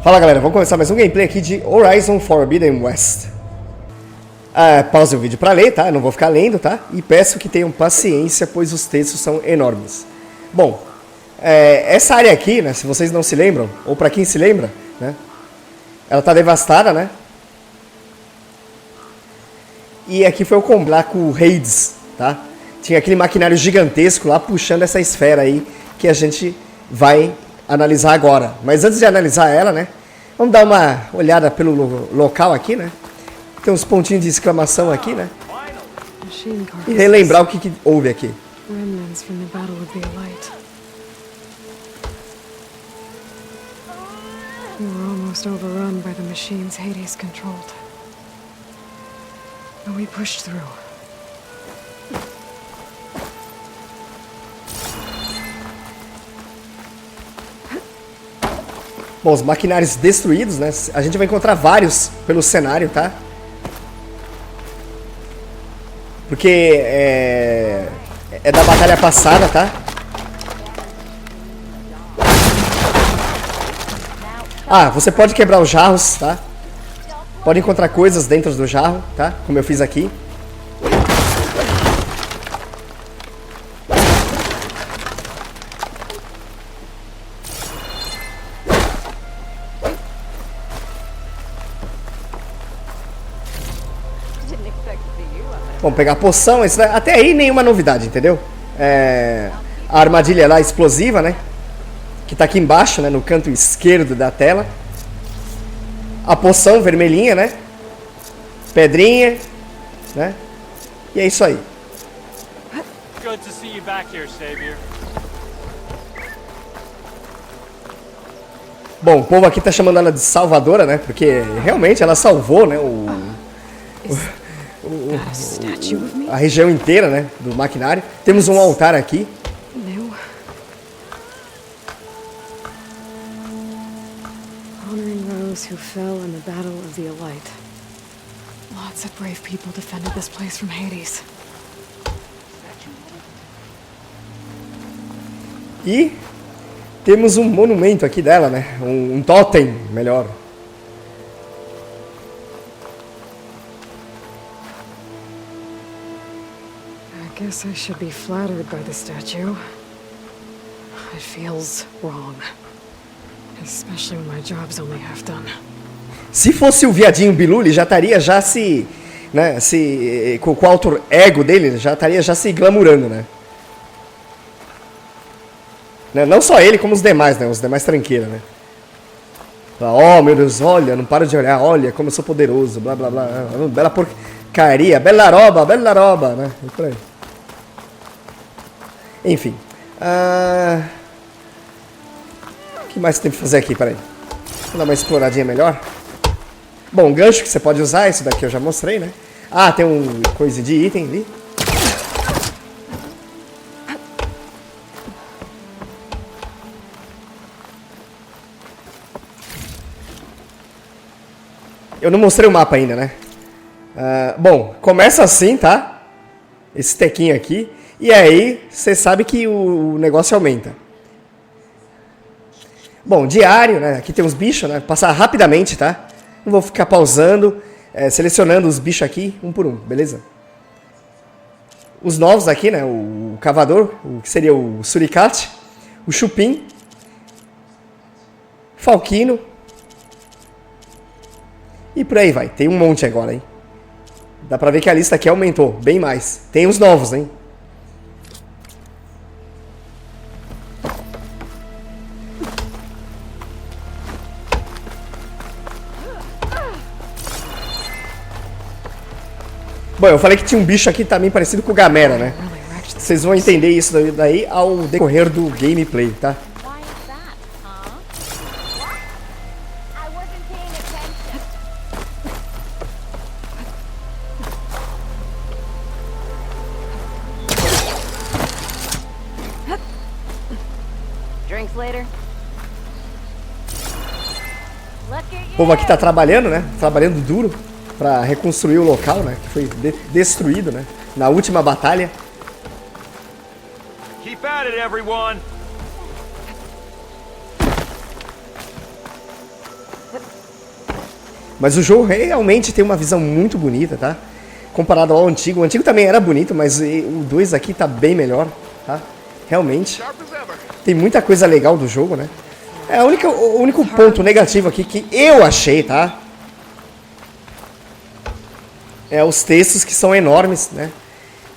Fala galera, vamos começar mais um gameplay aqui de Horizon Forbidden West. Pause o vídeo pra ler, tá? Eu não vou ficar lendo, tá? E peço que tenham paciência, pois os textos são enormes. Bom, essa área aqui, né, se vocês não se lembram, ou pra quem se lembra, né, ela tá devastada, né? E aqui foi o combate com o Hades, tá? Tinha aquele maquinário gigantesco lá puxando essa esfera aí que a gente vai analisar agora. Mas antes de analisar ela, né, vamos dar uma olhada pelo local aqui, né? Tem uns pontinhos de exclamação aqui, né? E relembrar o que houve aqui. Remnants from the Battle of the Elite. We were almost overrun by the machines Hades controlled. But we pushed through. Bom, os maquinários destruídos, né? A gente vai encontrar vários pelo cenário, tá? Porque é da batalha passada, tá? Você pode quebrar os jarros, tá? Pode encontrar coisas dentro do jarro, tá? Como eu fiz aqui. Vamos pegar a poção, até aí nenhuma novidade, entendeu? A armadilha lá explosiva, né? Que tá aqui embaixo, né? No canto esquerdo da tela. A poção vermelhinha, né? Pedrinha, né? E é isso aí. Good to see you back here, Savior. Bom, o povo aqui tá chamando ela de salvadora, né? Porque realmente ela salvou, né? A região inteira, né, do maquinário. Temos um altar aqui. No. Honoring those who fell in the Battle of the Elite. Lots of brave people defended this place from Hades. E temos um monumento aqui dela, né? Um totem, melhor. I guess I should be flattered by the statue. It feels wrong. Especially when my job's only half done. Se fosse o viadinho Bilu, ele já estaria com o alter ego dele, já estaria se glamurando, né? Não só ele, como os demais, né? Os demais tranqueiros, né? Oh, meu Deus, olha, não para de olhar, olha como eu sou poderoso, blá, blá, blá. Bela porcaria, bela roba, né? E por aí. Enfim. O que mais tem que fazer aqui? Peraí. Vou dar uma exploradinha melhor. Bom, gancho que você pode usar, isso daqui eu já mostrei, né? Tem um coisa de item ali. Eu não mostrei o mapa ainda, né? Bom, começa assim, tá? Esse tequinho aqui. E aí, você sabe que o negócio aumenta. Bom, diário, né? Aqui tem uns bichos, né? Passar rapidamente, tá? Não vou ficar pausando, selecionando os bichos aqui, um por um, beleza? Os novos aqui, né? O cavador, o que seria o suricate, o chupim, falquino. E por aí vai. Tem um monte agora, hein? Dá pra ver que a lista aqui aumentou, bem mais. Tem os novos, hein? Bom, eu falei que tinha um bicho aqui também parecido com o Gamera, né? Vocês vão entender isso daí ao decorrer do gameplay, tá? O povo aqui tá trabalhando, né? Trabalhando duro pra reconstruir o local, né? Que foi destruído, né? Na última batalha. Keep at it, everyone. Mas o jogo realmente tem uma visão muito bonita, tá? Comparado ao antigo. O antigo também era bonito, mas o 2 aqui tá bem melhor, tá? Realmente. Tem muita coisa legal do jogo, né? É o único ponto negativo aqui que eu achei, tá? É os textos que são enormes, né?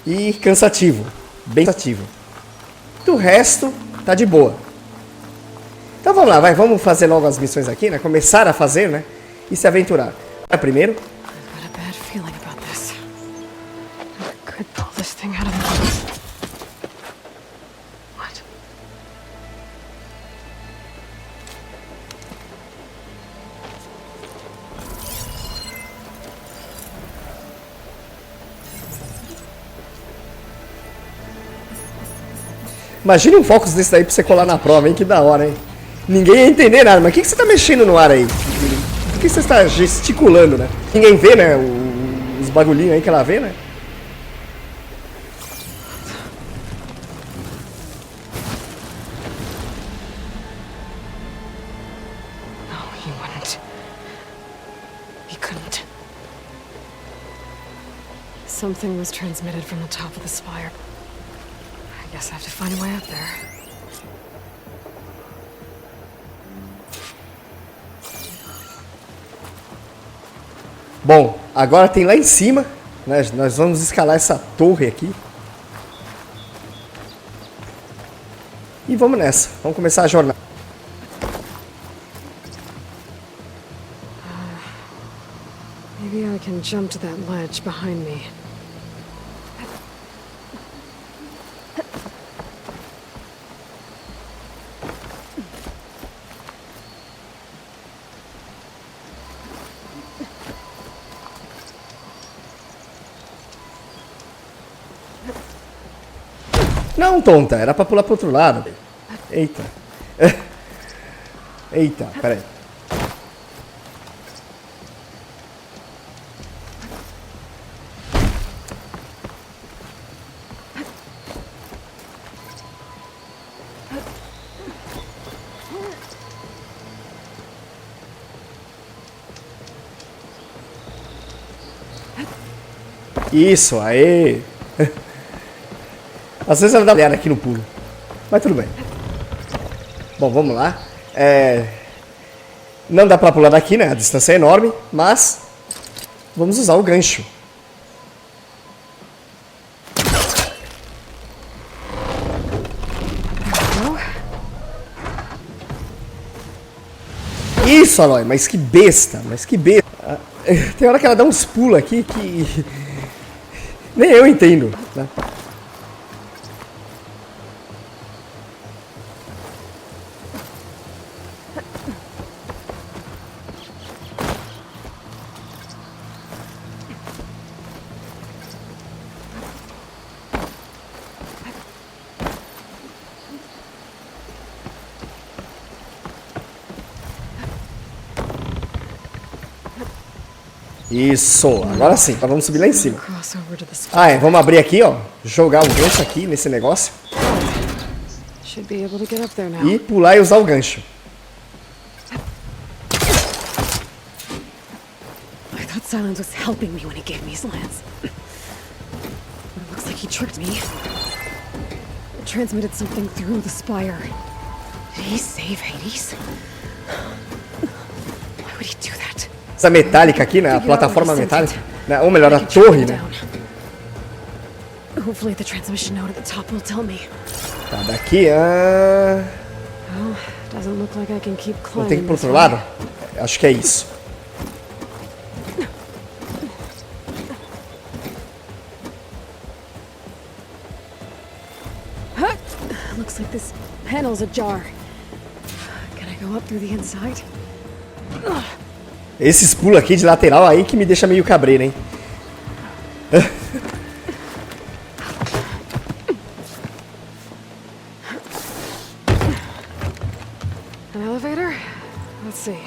E cansativo. Bem cansativo. Do resto, tá de boa. Então vamos lá, vamos fazer logo as missões aqui, né? Começar a fazer, né? E se aventurar. Primeiro. I've got a bad feeling about this. I could pull this thing out of the... What? Imagine um Focus desse daí pra você colar na prova, hein? Que da hora, hein? Ninguém ia entender nada. Mas o que você tá mexendo no ar aí? Por que você está gesticulando, né? Ninguém vê, né? Os bagulhinhos aí que ela vê, né? No, he wouldn't. He couldn't. Something was transmitted from the top of the spire. I guess I have to find a way up there. Bom, agora tem lá em cima, né? Nós vamos escalar essa torre aqui. E vamos nessa, vamos começar a jornada. Maybe I can jump to that ledge behind me. Não, tonta, era pra pular pro outro lado. Eita. Eita, peraí. Isso, aê! Às vezes ela dá uma olhada aqui no pulo. Mas tudo bem. Bom, vamos lá. Não dá pra pular daqui, né? A distância é enorme, mas vamos usar o gancho. Isso, Aloy, mas que besta, mas que besta. Tem hora que ela dá uns pulos aqui que nem eu entendo, né? Isso, agora sim, então vamos subir lá em cima. Cross over to the spire. Ah, vamos abrir aqui, ó. Jogar o gancho aqui nesse negócio. Should be able to get up there now. E pular e usar o gancho. I thought Silence was helping me when he gave me his lance. But it looks like he tricked me. It transmitted something through the spire. Did he save Hades? Why would he do that? Essa metálica aqui, né? A plataforma metálica. Né? Ou melhor, a torre, né? Hopefully the transmission node at the top will tell me. Tá, daqui, Well, doesn't look like I can keep Vou ter que ir climbing. pro this outro way. lado? Acho que é isso. Looks like this panel's ajar. Can I go up through the inside? Esses pulos aqui de lateral aí que me deixa meio cabreiro, hein? An elevator? Let's see.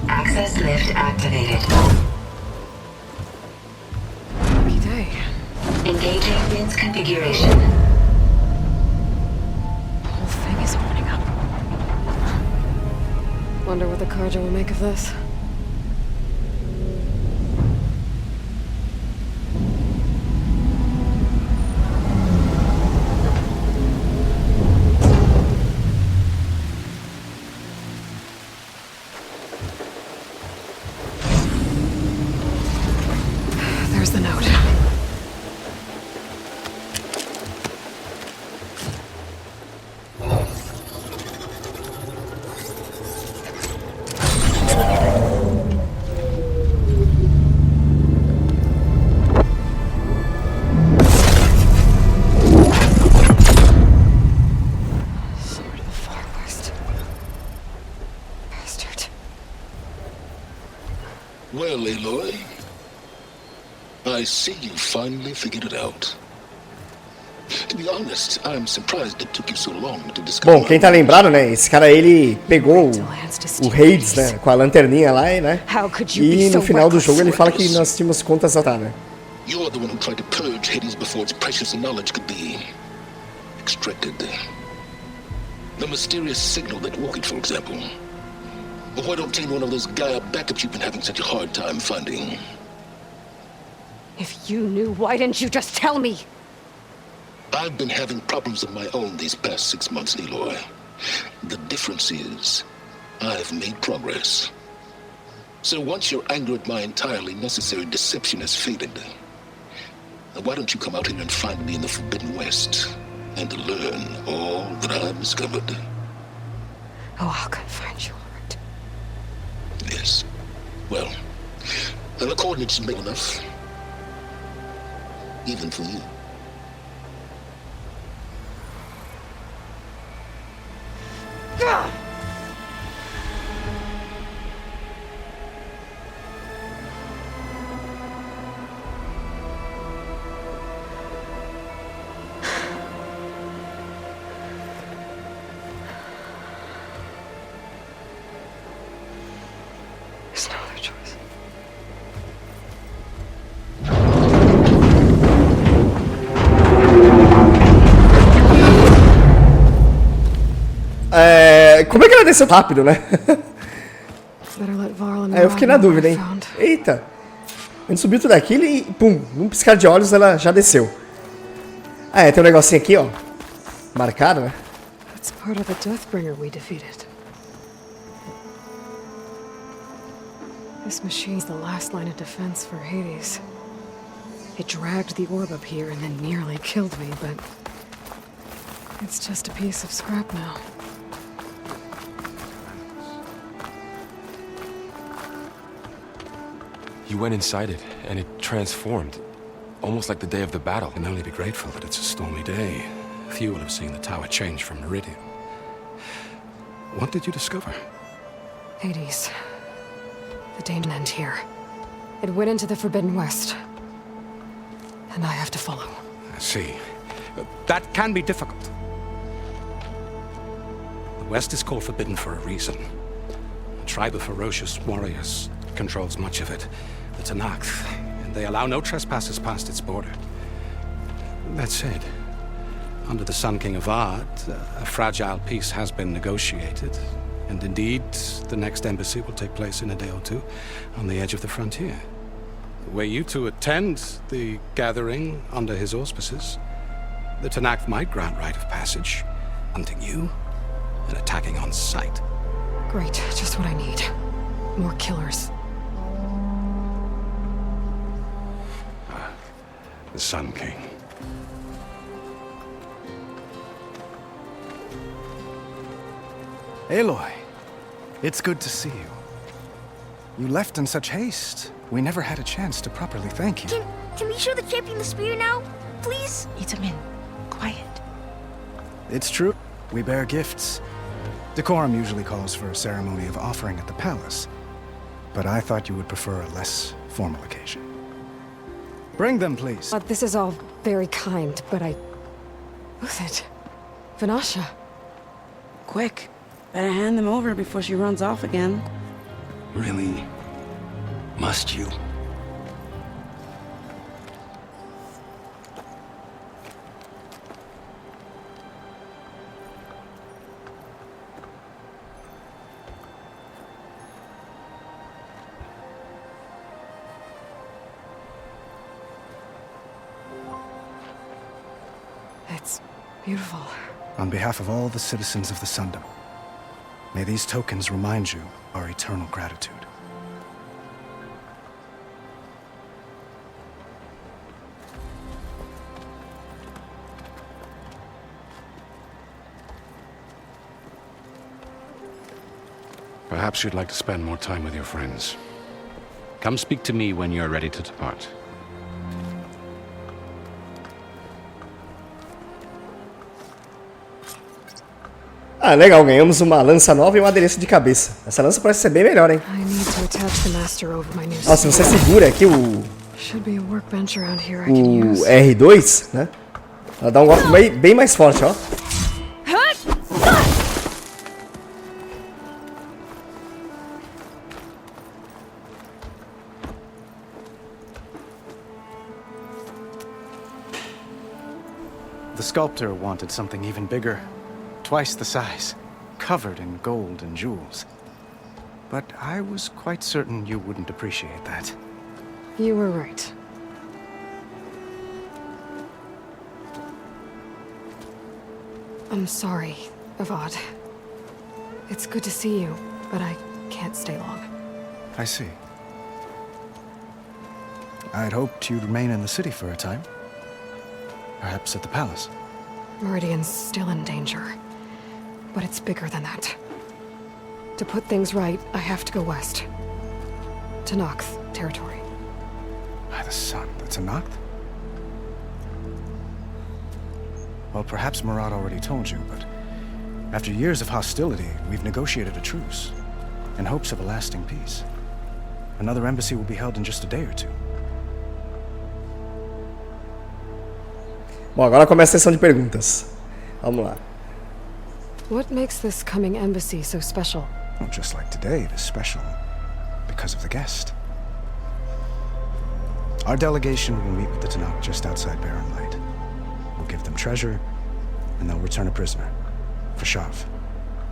Access lift activated. Happy day. Engaging Vin's configuration. the Carja will make of this. There's the note. Sword of the Far West. Bastard. Well, Aloy, I see you finally figured it out. To be honest, I'm surprised it took you so long to discover. Bom, quem tá lembrado, né? Esse cara, ele pegou o Hades, né? Com a lanterninha lá, né? E no final do jogo ele fala que nós tínhamos contas a dar, né? You're the one who tried to purge Hades before its precious knowledge could be extracted. The mysterious signal that woke it, for example. Why don't obtain one of those Gaia backups you've been having such a hard time finding? If you knew, why didn't you just tell me? I've been having problems of my own these past 6 months, Aloy. The difference is, I've made progress. So once your anger at my entirely necessary deception has faded, why don't you come out here and find me in the Forbidden West and learn all that I've discovered? Oh, I'll come find you, alright. Yes. Well, the coordinates are big enough. Even for you. There's no other choice. Como é que ela desceu rápido, né? Better let Varl and Eu fiquei na Rod know dúvida, what I hein? found. Eita! A gente subiu tudo aquilo e, pum, num piscar de olhos ela já desceu. Ah, é, tem um negocinho aqui, ó. Marcado, né? That's part of the Deathbringer we defeated. This machine's the last line of defense for Hades. It dragged the orb up here and then nearly killed me, but it's just a piece of scrap now. You went inside it, and it transformed. Almost like the day of the battle. Can only be grateful that it's a stormy day. Few will have seen the tower change from Meridian. What did you discover? Hades. The danger end here. It went into the Forbidden West. And I have to follow. I see. That can be difficult. The West is called Forbidden for a reason. A tribe of ferocious warriors controls much of it. The Tanakh, and they allow no trespassers past its border. That said, under the Sun King of Ard, a fragile peace has been negotiated. And indeed, the next embassy will take place in a day or two on the edge of the frontier. Were you to attend the gathering under his auspices, the Tanakh might grant right of passage, hunting you and attacking on sight. Great, just what I need. More killers. The Sun King. Aloy, it's good to see you. You left in such haste. We never had a chance to properly thank you. Can we show the champion the spear now? Please? Itamin, quiet. It's true. We bear gifts. Decorum usually calls for a ceremony of offering at the palace. But I thought you would prefer a less formal occasion. Bring them, please. This is all very kind, but Who's it? Vanasha. Quick. Better hand them over before she runs off again. Really? Must you? It's beautiful. On behalf of all the citizens of the Sundom, may these tokens remind you our eternal gratitude. Perhaps you'd like to spend more time with your friends. Come speak to me when you're ready to depart. Ah, legal, ganhamos uma lança nova e um adereço de cabeça. Essa lança parece ser bem melhor, hein? I need to attach the master over my new Ó, se você segura aqui Should be a workbench around here I can use. R2, né? Ela dá um golpe bem mais forte, ó. The sculptor wanted something even bigger, twice the size, covered in gold and jewels. But I was quite certain you wouldn't appreciate that. You were right. I'm sorry, Avad. It's good to see you, but I can't stay long. I see. I'd hoped you'd remain in the city for a time. Perhaps at the palace. Meridian's still in danger. But it's bigger than that. To put things right, I have to go west. To Nox territory. By the sun, that's a Noct? Well, perhaps Murad already told you, but after years of hostility, we've negotiated a truce, in hopes of a lasting peace. Another embassy will be held in just a day or two. Bom, agora começa a sessão de perguntas. Vamos lá. What makes this coming embassy so special? Well, just like today, it is special because of the guest. Our delegation will meet with the Tanakh just outside Barren Light. We'll give them treasure, and they'll return a prisoner. Fashav,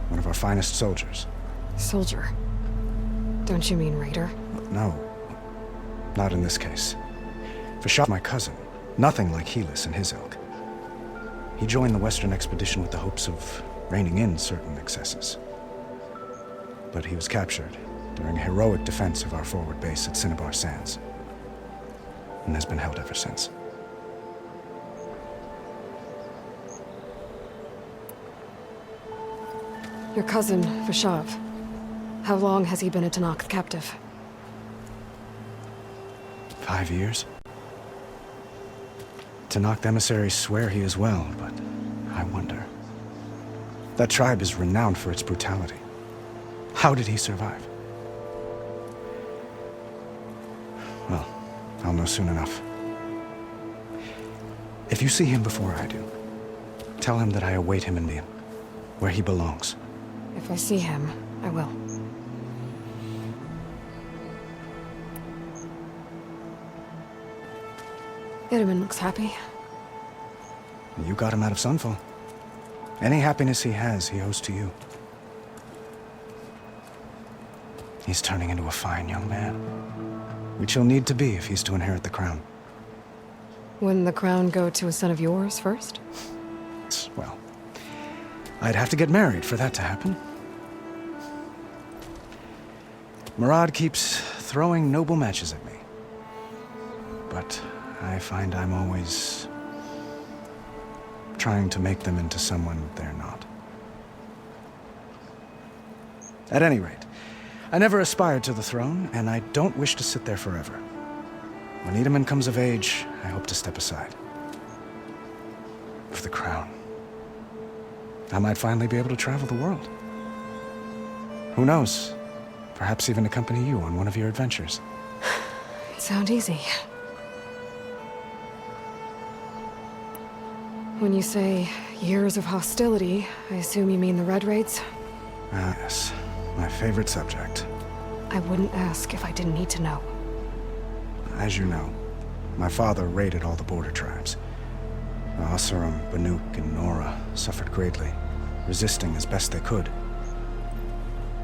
one of our finest soldiers. Soldier? Don't you mean raider? No, not in this case. Fashav, my cousin, nothing like Helis and his ilk. He joined the Western expedition with the hopes of reining in certain excesses. But he was captured during a heroic defense of our forward base at Cinnabar Sands, and has been held ever since. Your cousin, Fashav. How long has he been a Tanakh captive? 5 years. Tanakh emissaries swear he is well, but I wonder. That tribe is renowned for its brutality. How did he survive? Well, I'll know soon enough. If you see him before I do, tell him that I await him in the inn, where he belongs. If I see him, I will. Itaman looks happy. You got him out of Sunfall. Any happiness he has, he owes to you. He's turning into a fine young man, which he'll need to be if he's to inherit the crown. Wouldn't the crown go to a son of yours first? Well, I'd have to get married for that to happen. Murad keeps throwing noble matches at me. But I find I'm always trying to make them into someone they're not. At any rate, I never aspired to the throne, and I don't wish to sit there forever. When Itaman comes of age, I hope to step aside. For the crown. I might finally be able to travel the world. Who knows? Perhaps even accompany you on one of your adventures. It sounds easy. When you say years of hostility, I assume you mean the Red Raids? Ah, yes. My favorite subject. I wouldn't ask if I didn't need to know. As you know, my father raided all the border tribes. Asuram, Banuk, and Nora suffered greatly, resisting as best they could.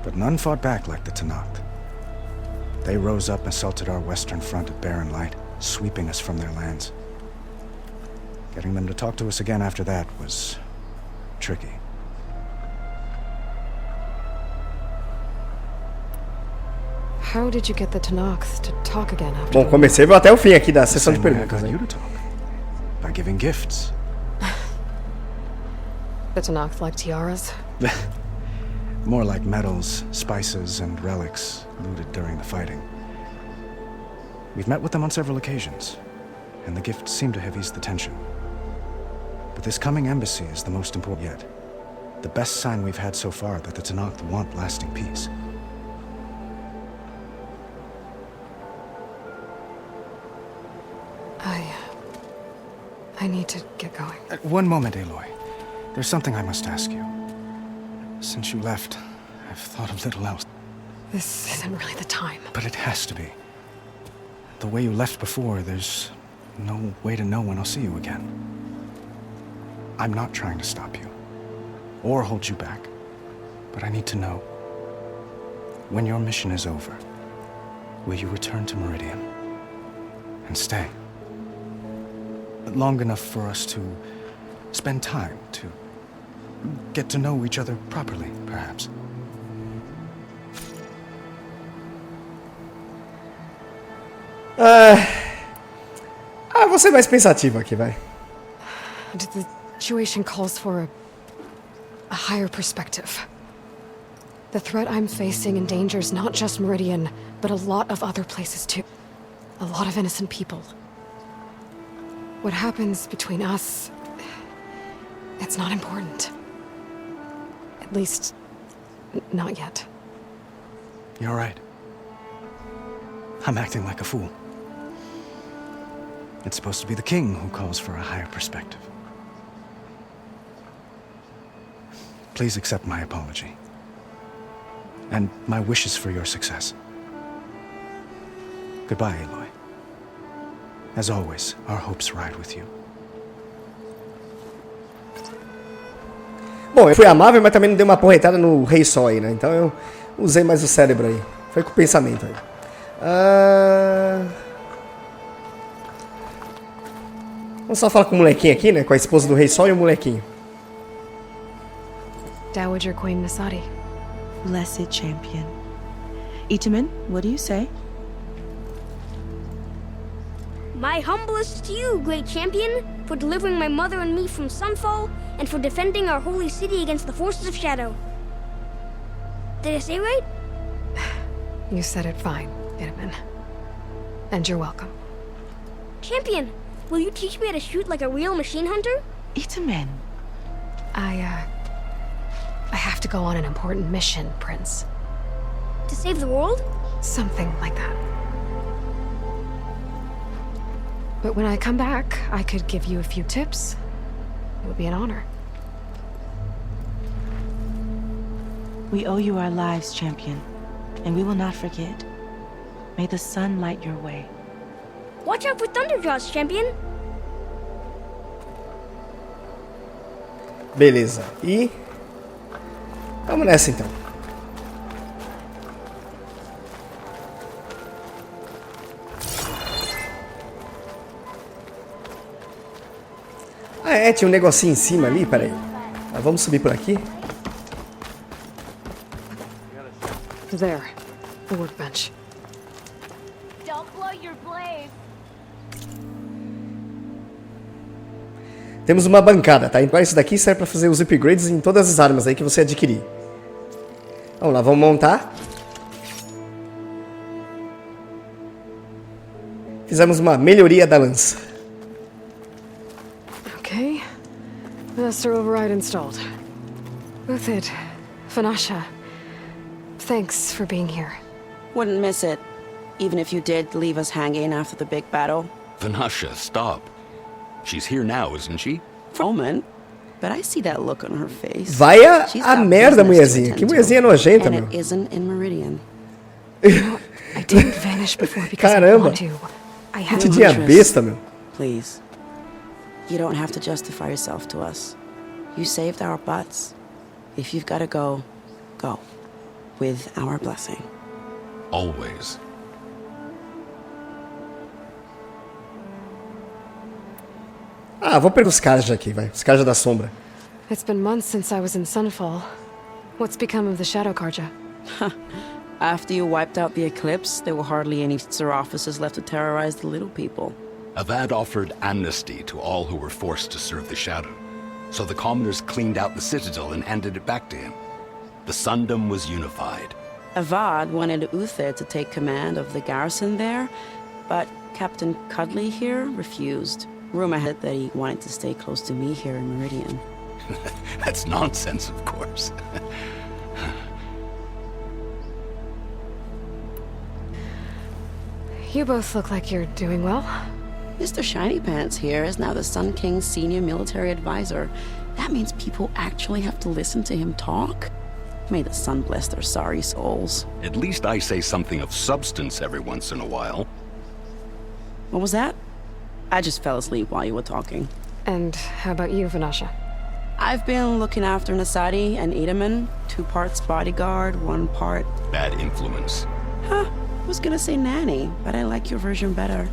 But none fought back like the Tanakh. They rose up and assaulted our western front at Barren Light, sweeping us from their lands. Getting them to talk to us again after that was tricky. How did you get the Tanakh to talk again after? Bom, comecei até o fim aqui da sessão de Same way I perguntas. got Hein? you to talk. By giving gifts. The Tanakh like tiaras? More like medals, spices, and relics looted during the fighting. We've met with them on several occasions, and the gifts seem to have eased the tension. But this coming embassy is the most important yet. The best sign we've had so far that the Tanakh want lasting peace. I need to get going. One moment, Aloy. There's something I must ask you. Since you left, I've thought of little else. This isn't really the time. But it has to be. The way you left before, there's no way to know when I'll see you again. I'm not trying to stop you, or hold you back, but I need to know, when your mission is over, will you return to Meridian and stay? Long enough for us to spend time, to get to know each other properly, perhaps. Vou ser mais pensativo aqui, vai. The situation calls for a higher perspective. The threat I'm facing endangers not just Meridian, but a lot of other places too. A lot of innocent people. What happens between us, it's not important. At least, not yet. You're right. I'm acting like a fool. It's supposed to be the king who calls for a higher perspective. Please accept my apology. And my wishes for your success. Goodbye, Aloy. As always, our hopes ride with you. Bom, eu fui amável, mas também não dei uma porretada no Rei Sol aí, né? Então eu usei mais o cérebro aí. Foi com o pensamento aí. Vamos só falar com o molequinho aqui, né? Com a esposa do Rei Sol e o molequinho. Dowager Queen Nasadi. Blessed champion. Itamen, what do you say? My humblest to you, great champion, for delivering my mother and me from Sunfall, and for defending our holy city against the forces of Shadow. Did I say right? You said it fine, Itamen. And you're welcome. Champion, will you teach me how to shoot like a real machine hunter? Itamen. I have to go on an important mission, Prince. To save the world? Something like that. But when I come back, I could give you a few tips. It would be an honor. We owe you our lives, champion, and we will not forget. May the sun light your way. Watch out for Thunderjaws, champion. Beleza. E vamos nessa então. Ah, tinha um negocinho em cima ali, peraí. Vamos subir por aqui. There, the workbench. Don't blow your blade. Temos uma bancada, tá? Então isso daqui serve para fazer os upgrades em todas as armas aí que você adquirir. Vamos lá, vamos montar. Fizemos uma melhoria da lança. Okay. Master override installed. Uthid, Fanasha, thanks for being here. Wouldn't miss it, even if you did leave us hanging after the big battle. Vanasha, stop. She's here now, isn't she? Moment, but I see that look on her face. Vai She's a got merda, business to mulherzinha. attend Que to, mulherzinha nojenta, and meu. it isn't in Meridian. I didn't vanish before because I Caramba. want to. I had Que to. dia besta, meu. Please. You don't have to justify yourself to us. You saved our butts. If you've got to go, go. With our blessing. Always. Ah, vou pegar os caras aqui, vai. Os caras da sombra. It's been months since I was in Sunfall. What's become of the Shadow Karja? After you wiped out the eclipse, there were hardly any Seraphis left to terrorize the little people. Avad offered amnesty to all who were forced to serve the Shadow. So the commoners cleaned out the citadel and handed it back to him. The Sundom was unified. Avad wanted Uther to take command of the garrison there, but Captain Cudley here refused. Rumor had it that he wanted to stay close to me here in Meridian. That's nonsense, of course. You both look like you're doing well. Mr. Shiny Pants here is now the Sun King's senior military advisor. That means people actually have to listen to him talk? May the sun bless their sorry souls. At least I say something of substance every once in a while. What was that? I just fell asleep while you were talking. And how about you, Vanasha? I've been looking after Nasadi and Edaman. 2 parts bodyguard, 1 part... Bad influence. Huh. I was gonna say nanny, but I like your version better.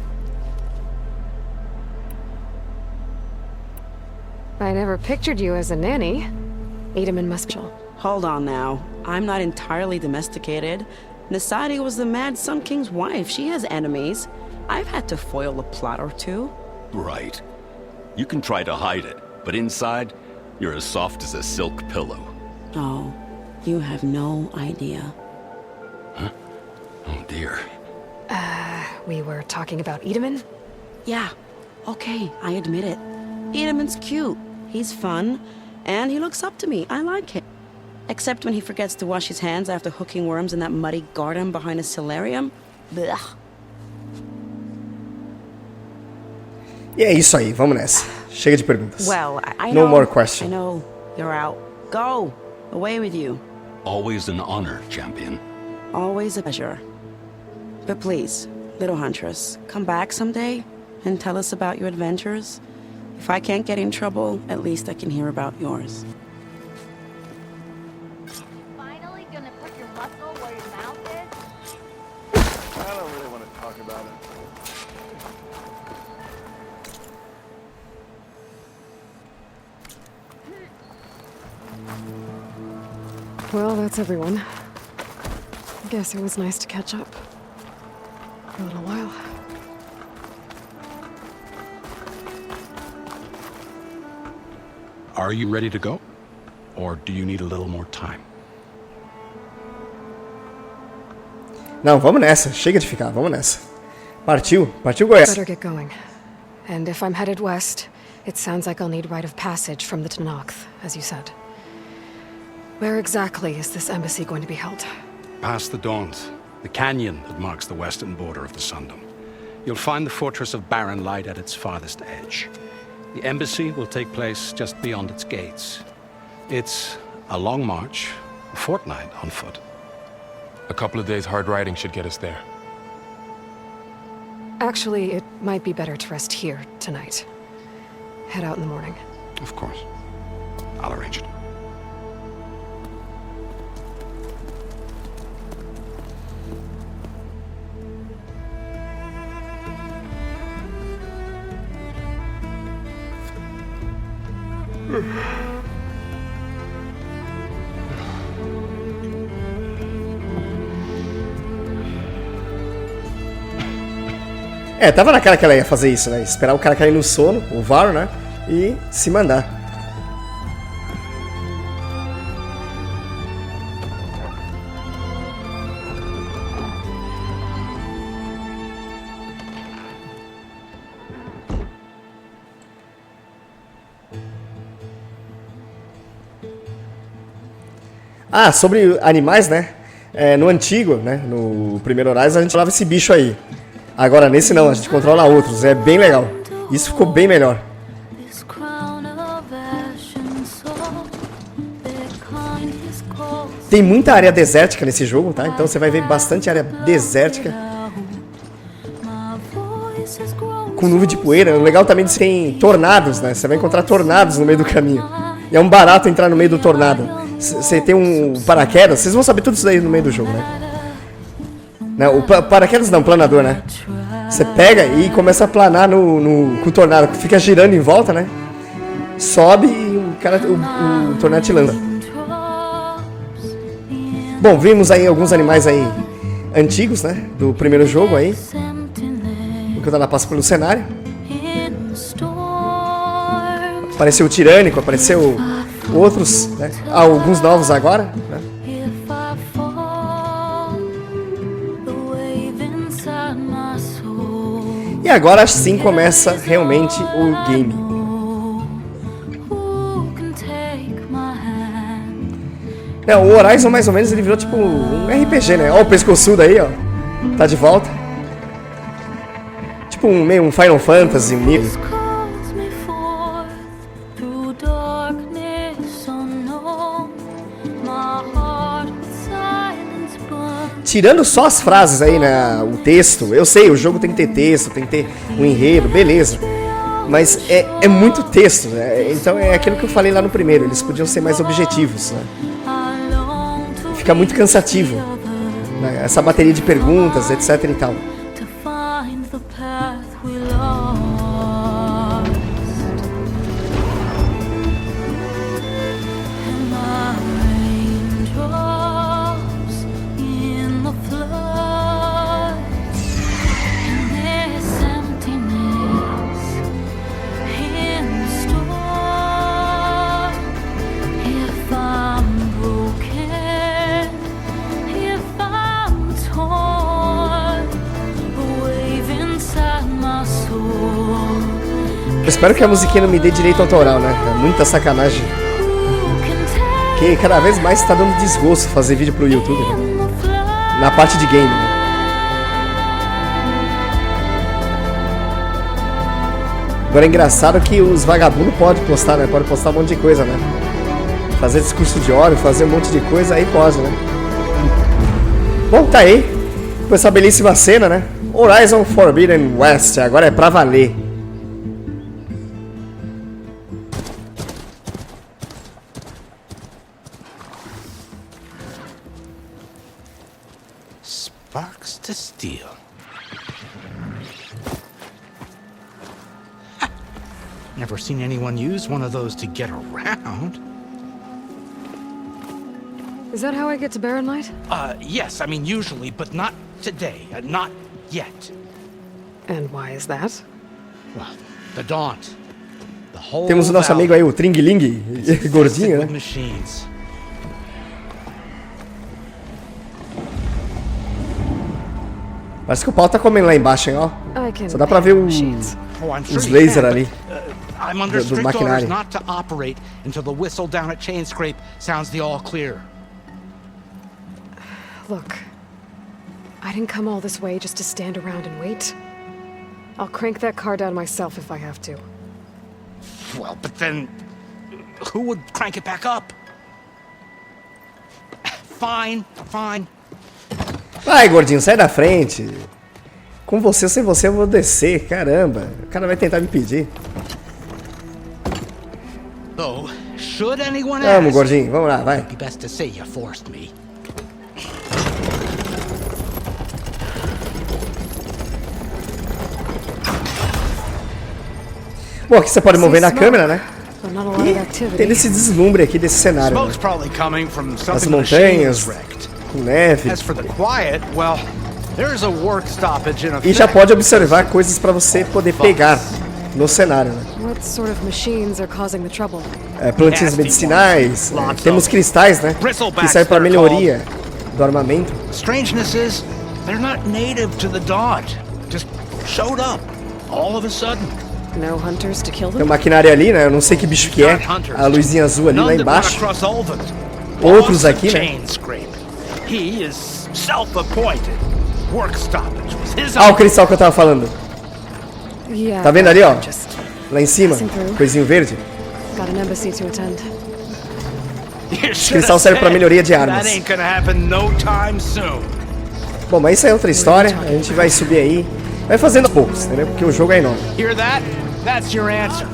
I never pictured you as a nanny. Edaman must be... Hold on now. I'm not entirely domesticated. Nasadi was the Mad Sun King's wife. She has enemies. I've had to foil a plot or 2. Right. You can try to hide it, but inside, you're as soft as a silk pillow. Oh, you have no idea. Huh? Oh dear. We were talking about Edaman? Yeah. Okay, I admit it. Edaman's cute. He's fun. And he looks up to me. I like him. Except when he forgets to wash his hands after hooking worms in that muddy garden behind his solarium. Blech. E é isso aí, vamos nessa. Chega de perguntas. Well, I No know, more questions. I know. You're out. Go. Away with you. Always an honor, champion. Always a pleasure. But please, little huntress, come back someday and tell us about your adventures. If I can't get in trouble, at least I can hear about yours. Finally gonna put your muscle where your mouth is? I don't really want to talk about it. Well, that's everyone. Guess it was nice to catch up. For a little while. Are you ready to go? Or do you need a little more time? Não, vamos nessa. Chega de ficar, vamos nessa. Partiu. Partiu Goiás. Better get going. And if I'm headed west, it sounds like I'll need rite of passage from the Tenakth, as you said. Where exactly is this embassy going to be held? Past the Daunt, the canyon that marks the western border of the Sundom. You'll find the fortress of Barren Light at its farthest edge. The embassy will take place just beyond its gates. It's a long march, a fortnight on foot. A couple of days hard riding should get us there. Actually, it might be better to rest here tonight. Head out in the morning. Of course. I'll arrange it. É, tava na cara que ela ia fazer isso, né? Esperar o cara cair no sono, o Varo, né? E se mandar. Ah, sobre animais, né? É, no antigo, né? No primeiro Horizon a gente falava esse bicho aí. Agora nesse não, a gente controla outros. É bem legal. Isso ficou bem melhor. Tem muita área desértica nesse jogo, tá? Então você vai ver bastante área desértica. Com nuvem de poeira. O legal também é que tem tornados, né? Você vai encontrar tornados no meio do caminho. E é um barato entrar no meio do tornado. Você tem um paraquedas, vocês vão saber tudo isso daí no meio do jogo, né? Não, o paraquedas não, planador, né? Você pega e começa a planar com o tornado. Fica girando em volta, né? Sobe e o tornado te lança. Bom, vimos aí alguns animais aí antigos, né? Do primeiro jogo aí. Enquanto ela passa pelo cenário. Apareceu o Tirânico, apareceu outros, né? Alguns novos agora, né? E agora sim começa realmente o game. O Horizon mais ou menos ele virou tipo um RPG, né? Ó o pescoçudo aí, ó. Tá de volta. Tipo meio um Final Fantasy, um nível. Tirando só as frases aí, né? O texto. Eu sei, o jogo tem que ter texto, tem que ter um enredo, beleza. Mas é muito texto, né? Então é aquilo que eu falei lá no primeiro. Eles podiam ser mais objetivos, né? Fica muito cansativo, né? Essa bateria de perguntas, etc e tal. Eu espero que a musiquinha não me dê direito autoral, né? É muita sacanagem. Que cada vez mais tá dando desgosto fazer vídeo pro YouTube, né? Na parte de game, né? Agora é engraçado que os vagabundos podem postar, né? Podem postar um monte de coisa, né? Fazer discurso de ódio, fazer um monte de coisa, aí pode, né? Bom, tá aí. Com essa belíssima cena, né? Horizon Forbidden West, agora é pra valer. Sparks to steel. Never seen anyone use one of those to get around. Is that how I get to Barren Light? Yes, I mean usually, but not today. Not yet. And why is that? Well, the Daunt. The whole Temos o nosso amigo aí, o Tring Ling, gordinho, né? Machines. Parece que o pau tá comendo lá embaixo, hein, ó. Só dá pra ver os lasers ali do maquinário. Not to operate until the whistle down at Chain Scrape sounds the all clear. Look, I didn't come all this way just to stand around and wait. I'll crank that car down myself if I have to. Well, but then who would crank it back up? Fine. Vai, gordinho, sai da frente. Com você ou sem você eu vou descer, caramba. O cara vai tentar me impedir. Oh, should anyone Vamos, ask, gordinho, vamos lá, vai. it'd be best to say you forced me. Bom, aqui você pode mover na câmera, né? E tem esse deslumbre aqui desse cenário, né? As montanhas, com neve. E já pode observar coisas para você poder pegar no cenário, né? Plantinhas medicinais, temos cristais, né? Que servem para melhoria do armamento. Strangeness is, they're not native to the Dodge. Just showed up all of a sudden. No hunters to kill them? Tem um maquinário ali, né? Eu não sei que bicho que é. A luzinha azul ali lá embaixo. Outros aqui, né? Ah, o cristal que eu tava falando. Tá vendo ali, ó? Lá em cima, coisinho verde. Esse cristal serve pra melhoria de armas. Bom, mas isso é outra história. A gente vai subir aí. Vai fazendo aos poucos, entendeu? Porque o jogo é enorme. Hear that? That's your answer.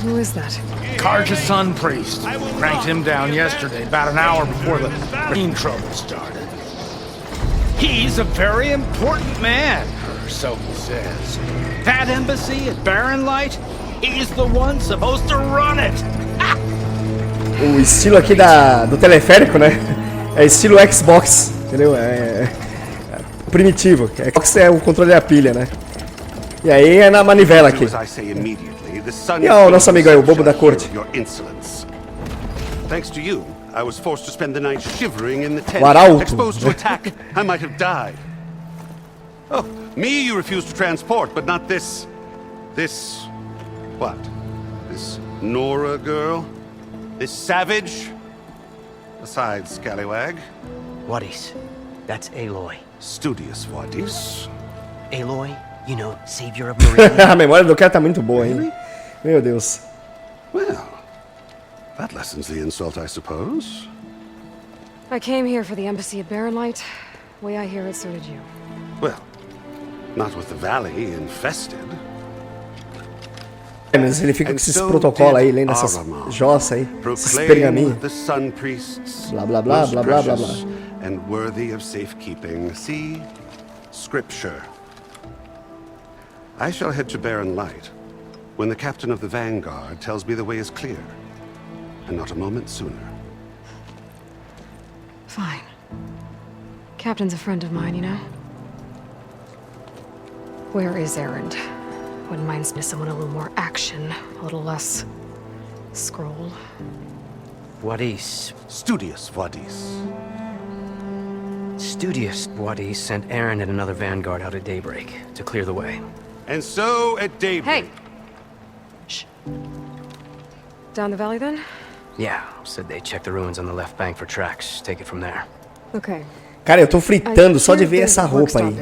Who is that? Karja's Sun Priest. Cranked him down yesterday, about an hour before the green trouble started. He's a very important man. or so he says. That embassy at Barren Light, he's the one supposed to run it. O estilo aqui do teleférico, né? É estilo Xbox, entendeu? É primitivo. Xbox é o controle da pilha, né? E aí é na manivela aqui. E ó, o nosso amigo aí, o bobo da corte. Thanks to you, I was forced to spend the night shivering in the tent, O arauto. exposed to attack. I might have died. Oh, me you refuse to transport, but not this... what? This Nora girl? This savage? Besides, scallywag. Wadis. That's Aloy. Studious Wadis. Aloy, you know, savior of Marine. A memória do cara tá muito boa, hein? Meu Deus. Well, that lessens the insult, I suppose. I came here for the embassy at Barren Light. Way I hear it, so did you. Well, not with the valley infested. Mas ele fica com esses protocolos aí, lendo essas jossas aí, esses pergaminhos. Blá, blá, blá, blá, blá, blá, blá. And worthy of safekeeping. See? Scripture. I shall head to Barren Light when the captain of the Vanguard tells me the way is clear. And not a moment sooner. Fine. Captain's a friend of mine, you know? Where is Erend? Wouldn't mind someone a little more action, a little less scroll. Wadis. Studious Wadis. Studious Wadis sent Aaron and another vanguard out at daybreak to clear the way. And so at daybreak... Hey! Shh. Down the valley then? Yeah, said they checked the ruins on the left bank for tracks. Take it from there. Okay. Cara, eu tô fritando só de ver essa roupa aí.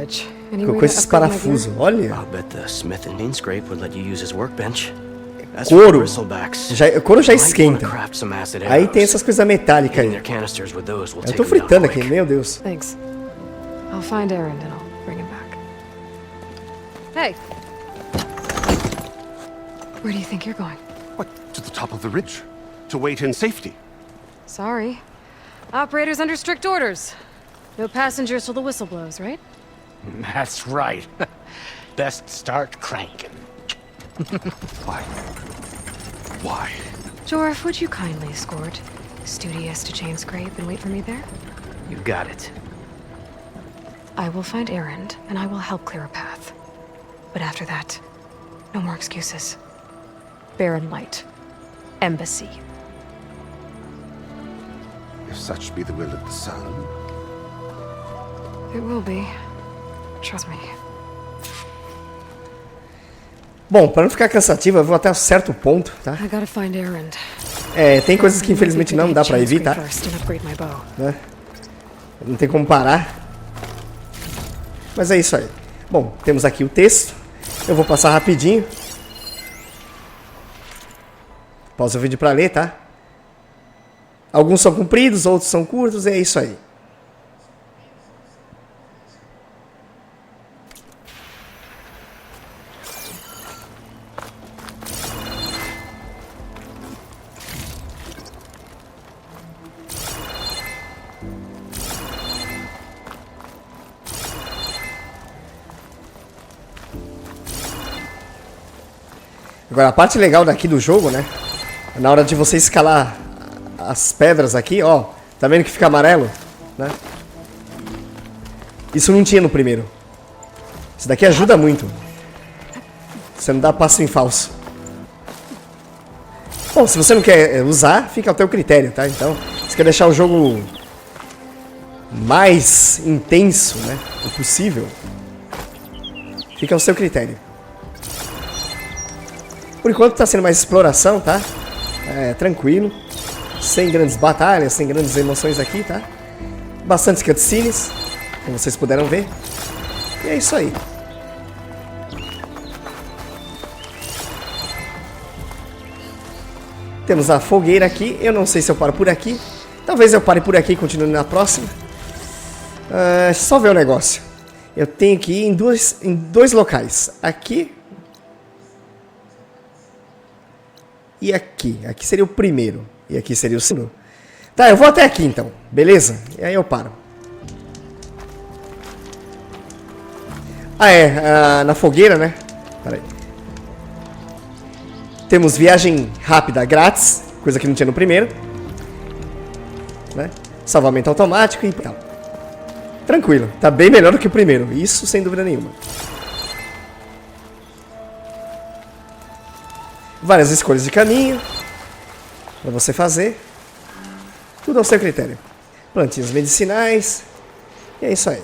Com esses parafusos, olha. I'll bet the smith in Inscrape would let you use his workbench. Couro. Couro já esquenta. Aí tem essas coisas metálicas aí. Eu tô fritando aqui, meu Deus. Thanks. I'll find Aaron and I'll bring him back. Hey. Where do you think you're going? What, to the top of the ridge? To wait in safety? Sorry. Operator's under strict orders. No passengers till the whistle blows, right? That's right. Best start cranking. Why? Why? Jorf, would you kindly escort Studious to Chain Scrape and wait for me there? You got it. I will find Erend, and I will help clear a path. But after that, no more excuses. Barren Light. Embassy. If such be the will of the sun. It will be. Trust me. Bom, para não ficar cansativo, eu vou até um certo ponto, tá? I gotta find Erend. Tem coisas que infelizmente não dá pra evitar, né? Não tem como parar. Mas é isso aí. Bom, temos aqui o texto. Eu vou passar rapidinho. Pausa o vídeo pra ler, tá? Alguns são compridos, outros são curtos, é isso aí. Agora, a parte legal daqui do jogo, né? Na hora de você escalar as pedras aqui, ó. Tá vendo que fica amarelo? Né? Isso não tinha no primeiro. Isso daqui ajuda muito. Você não dá passo em falso. Bom, se você não quer usar, fica ao teu critério, tá? Então, se você quer deixar o jogo mais intenso, né? O possível, fica ao seu critério. Por enquanto tá sendo mais exploração, tá? Tranquilo. Sem grandes batalhas, sem grandes emoções aqui, tá? Bastantes cutscenes, como vocês puderam ver. E é isso aí. Temos a fogueira aqui. Eu não sei se eu paro por aqui. Talvez eu pare por aqui e continue na próxima. Só ver o negócio. Eu tenho que ir em dois locais. Aqui... E aqui. Aqui seria o primeiro. E aqui seria o segundo. Tá, eu vou até aqui então. Beleza? E aí eu paro. Na fogueira, né? Pera aí. Temos viagem rápida grátis, coisa que não tinha no primeiro, né? Salvamento automático e tal. Tranquilo, tá bem melhor do que o primeiro, isso sem dúvida nenhuma. Várias escolhas de caminho para você fazer. Tudo ao seu critério. Plantinhas medicinais. E é isso aí.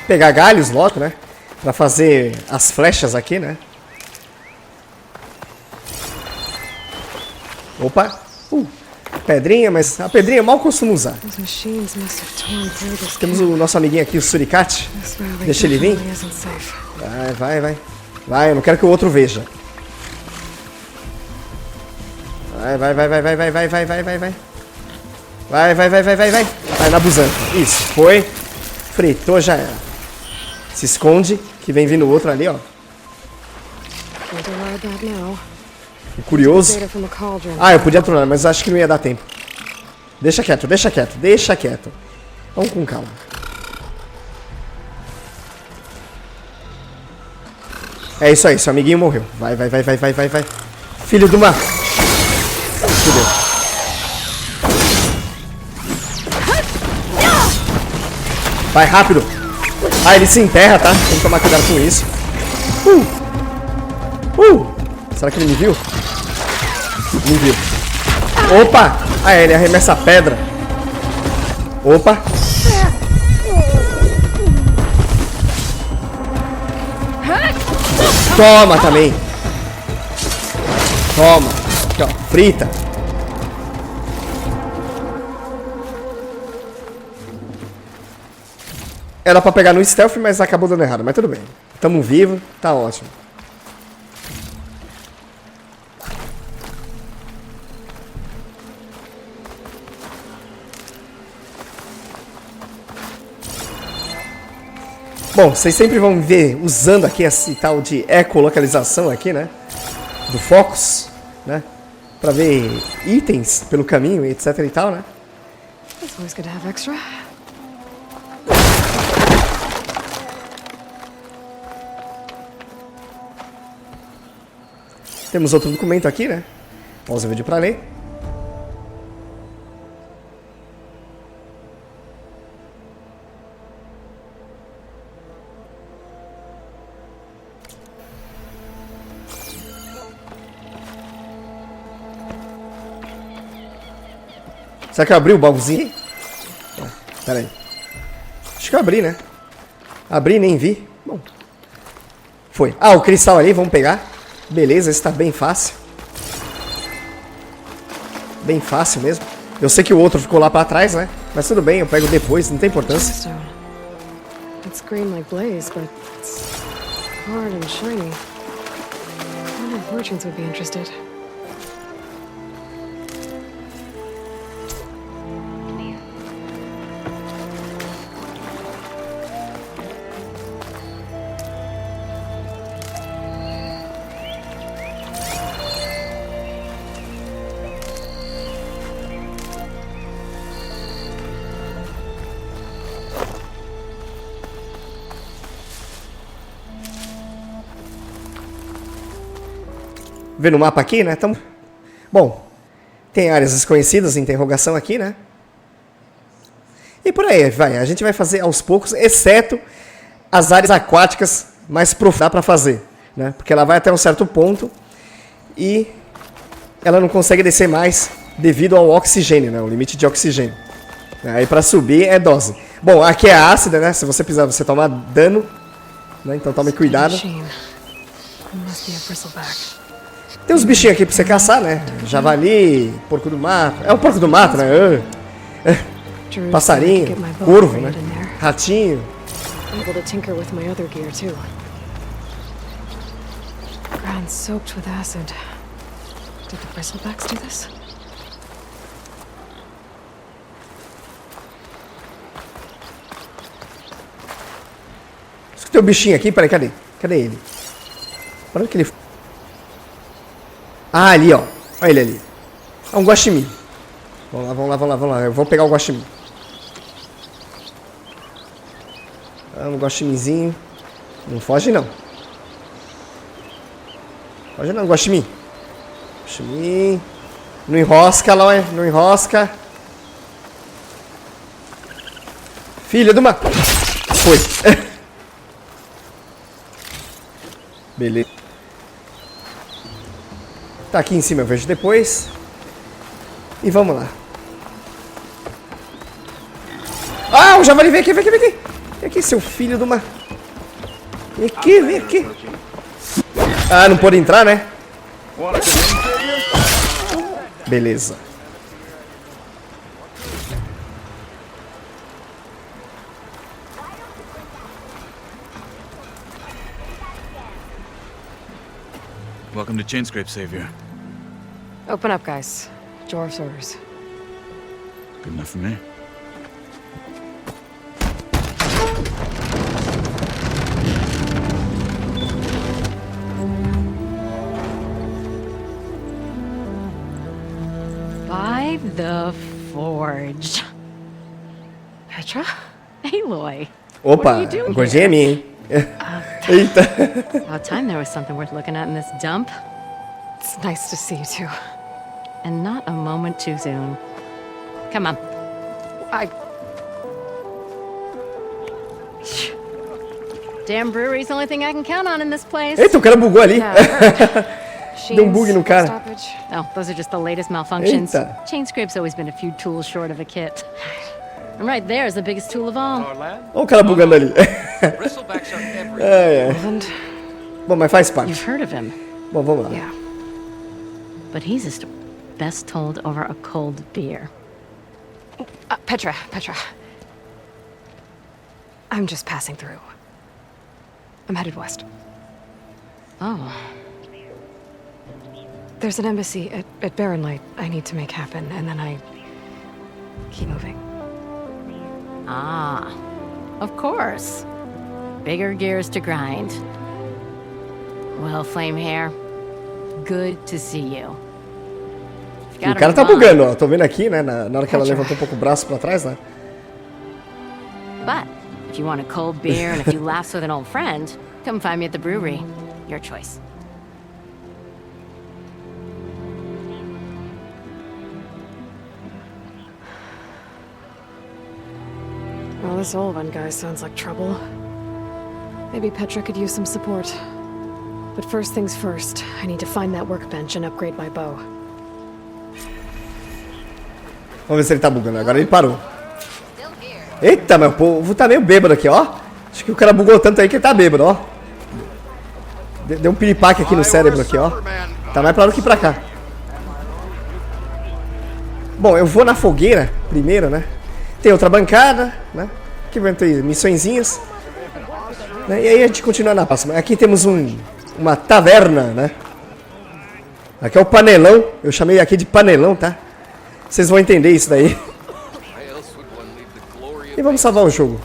Pegar galhos, lógico, né? Pra fazer as flechas aqui, né? Opa! Pedrinha, mas a pedrinha eu mal costumo usar. Temos o nosso amiguinho aqui, o suricate. Deixa ele vir. Vai, eu não quero que o outro veja. Vai. Vai na busanfa. Isso, foi. Fritou, já era. Se esconde, que vem vindo o outro ali, ó. Curioso. Eu podia aturar, mas acho que não ia dar tempo. Deixa quieto. Vamos com calma. É isso aí, seu amiguinho morreu. Vai. Filho de uma... Fudeu. Vai, rápido. Ele se enterra, tá? Tem que tomar cuidado com isso. Será que ele me viu? Me viu. Opa! Ele arremessa a pedra. Opa! Toma também. Toma. Aqui, ó. Frita. Era pra pegar no stealth, mas acabou dando errado. Mas tudo bem. Tamo vivo. Tá ótimo. Bom, vocês sempre vão me ver usando aqui esse tal de ecolocalização aqui, né? Do Focus, né? Pra ver itens pelo caminho, etc e tal, né? It's always good to have extra. Temos outro documento aqui, né? Pausa o vídeo pra ler. Será que eu abri o baúzinho? Pera aí. Acho que eu abri, né? Abri e nem vi. Bom. Foi. O cristal ali, vamos pegar. Beleza, esse tá bem fácil. Bem fácil mesmo. Eu sei que o outro ficou lá pra trás, né? Mas tudo bem, eu pego depois, não tem importância. It's green like blaze, but it's hard and shiny. I wonder if merchants would be interested. Vendo o mapa aqui, né? Bom, tem áreas desconhecidas, interrogação aqui, né? E por aí, vai. A gente vai fazer aos poucos, exceto as áreas aquáticas mais profundas para fazer, né? Porque ela vai até um certo ponto e ela não consegue descer mais devido ao oxigênio, né? O limite de oxigênio. Aí para subir é dose. Bom, aqui é ácida, né? Se você pisar, você toma dano, né? Então tome cuidado. Tem uns bichinhos aqui pra você caçar, né? Javali, porco do mato. É o porco do mato, né? Passarinho, corvo, né? Ratinho. Able to tinker with my other gear too. Ground soaked with acid. Did the bristlebacks do this? Tem um bichinho aqui, peraí, cadê? Cadê ele? Para onde que ele foi? Ah, ali, ó. Olha ele ali. É um guaxinim. Vamos lá, vamos lá, vamos lá, vamos lá. Eu vou pegar o guaxinim. Um guaximinzinho. Não foge, não. Foge não, guaxinim. Guaxinim. Não enrosca, Lói. Não enrosca. Filha de uma... Foi. Beleza. Tá aqui em cima, eu vejo depois. E vamos lá. Ah, o javali, vem aqui, vem aqui, vem aqui. Vem aqui, seu filho de uma... Vem aqui, vem aqui. Ah, não pode entrar, né? Beleza. Welcome to Chainscrape, Savior. Open up, guys. Jor's orders. Good enough for me. By the Forge. Petra? Aloy. Opa, gordinha é minha, hein? Eita. About time there was something worth looking at in this dump. It's nice to see you too. And not a moment too soon. Come on. Damn brewery's the only thing I can count on in this place. Eita, o cara bugou ali. Deu um bug no cara. Oh, those are just the latest malfunctions. Eita. Chainscrape's always been a few tools short of a kit. And right there is the biggest tool of all. Olha o cara bugando ali. Ai, ai. Bom, mas faz parte. You've heard of him. Bom, vamos lá. Yeah. But he's a story best told over a cold beer. Petra. I'm just passing through. I'm headed west. Oh. There's an embassy at Barren Light I need to make happen, and then I keep moving. Ah, of course. Bigger gears to grind. Well, Flamehair, good to see you. E o cara tá bugando, ó. Tô vendo aqui, né? Na hora que ela levantou um pouco o braço pra trás, né? But if you want a cold beer and a few laughs with an old friend, come find me at the brewery. Your choice. Well, this old one guy sounds like trouble. Maybe Petra could use some support. But first things first, I need to find that workbench and upgrade my bow. Vamos ver se ele tá bugando. Agora ele parou. Eita, meu povo tá meio bêbado aqui, ó. Acho que o cara bugou tanto aí que ele tá bêbado, ó. Deu um piripaque aqui no cérebro aqui, ó. Tá mais pra lá do que pra cá. Bom, eu vou na fogueira primeiro, né? Tem outra bancada, né? Aqui vai ter missõezinhas. Né? E aí a gente continua na próxima. Aqui temos uma taverna, né? Aqui é o panelão. Eu chamei aqui de panelão, tá? Vocês vão entender isso daí. E vamos salvar o jogo.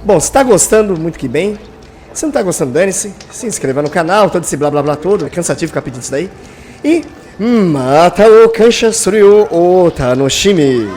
Bom, se tá gostando, muito que bem. Se não tá gostando, dane-se. Se inscreva no canal, todo esse blá blá blá todo. É cansativo ficar pedindo isso daí. E... Mata o Kansha Suryo o Tanoshimi.